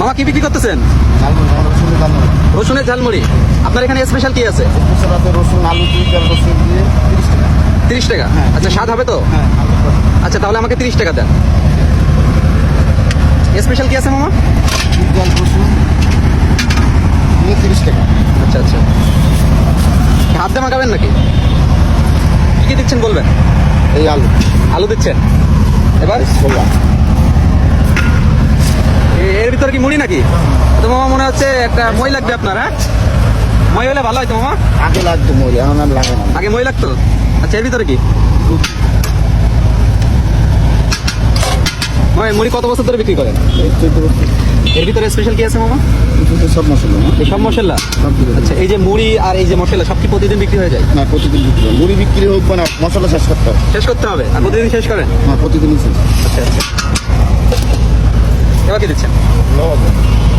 মামা কি বিক্রি করতেছেন? রসুনের ঝালমুড়ি। আপনার এখানে স্পেশাল কি আছে? রসুন আলু দিয়ে রসুন দিয়ে 30 টাকা। 30 টাকা? আচ্ছা, স্বাদ হবে তো? হ্যাঁ। আচ্ছা, তাহলে আমাকে 30 টাকা দেন। স্পেশাল কি আছে মামা? জল রসুন দিয়ে 30 টাকা। আচ্ছা আচ্ছা, হাত দিয়ে মাখাবেন নাকি? কি কি দিচ্ছেন বলবেন? এই আলু আলু দিচ্ছেন। এবার ছোলা এর ভিতরে কি মুড়ি নাকি? তো মামা মনে হচ্ছে একটা মই লাগবে আপনার। হ্যাঁ, মই হলে ভালো হয় তো মামা। আগে লাগতো মরি, এখন আর লাগে না। আগে মই লাগতো। আচ্ছা, এর ভিতরে কি? মামা এই মুড়ি কত বছর ধরে বিক্রি করেন? এই 14 বছর। এর ভিতরে স্পেশাল কি আছে মামা? কিন্তু সব মশলা না, এই সব মশলা। সব দিকে। আচ্ছা, এই যে মুড়ি আর এই যে মশলা সব কি প্রতিদিন বিক্রি হয়ে যায়? না, প্রতিদিন বিক্রি হয়। মুড়ি বিক্রি হোক না, মশলা শেষ করতে হবে। শেষ করতে হবে আর প্রতিদিন শেষ করেন? হ্যাঁ, প্রতিদিনই শেষ। আচ্ছা আচ্ছা, এবার কি দিচ্ছেন?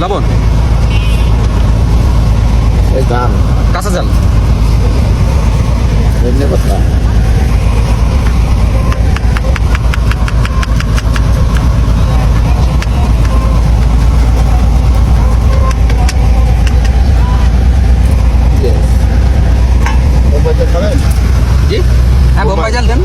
লবণ, এই ধান কাঁচা ঝাল। ধনে পাতা খাবেন? জি হ্যাঁ, বোম্বাই জাল দেন।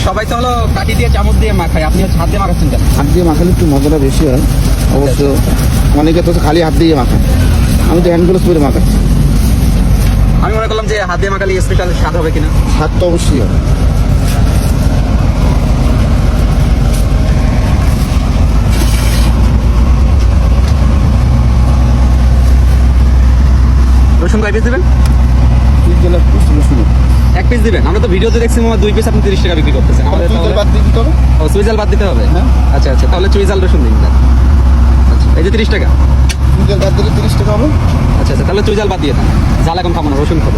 সবাই তো হলো কাঠি দিয়ে চামচ দিয়ে মাখায়, আপনি হচ্ছে হাত দিয়ে মাখাচ্ছেন কেন? হাত দিয়ে মাখালে একটু মজাটা বেশি হয় অবশ্য। অনেকে তো খালি হাত দিয়ে মাখায়, আমি তো হ্যান্ড গ্লাভস পরে মাখাচ্ছি। আমি মনে করলাম যে হাত দিয়ে মাখালে স্পেশাল স্বাদ হবে কিনা। স্বাদ তো অবশ্যই হবে। রসুন কয় পিস দেবেন? 30 জেলা রসুন 1 পিস দিবেন। আমরা তো ভিডিওতে দেখছি মামা 2 পিস আপনি 30 টাকা বিক্রি করতেছেন। আমাদের তাহলে বাদ দিয়ে দিতে হবে। ও চুইজাল বাদ দিতে হবে। হ্যাঁ। আচ্ছা আচ্ছা, তাহলে চুইজাল রসুন দিন। আচ্ছা, এই যে 30 টাকা। বাদ দিলে 30 টাকা হবে। আচ্ছা আচ্ছা, তাহলে চুইজাল বাদ দিয়ে দেন। জাল এখন খাবো না, রসুন খাবো।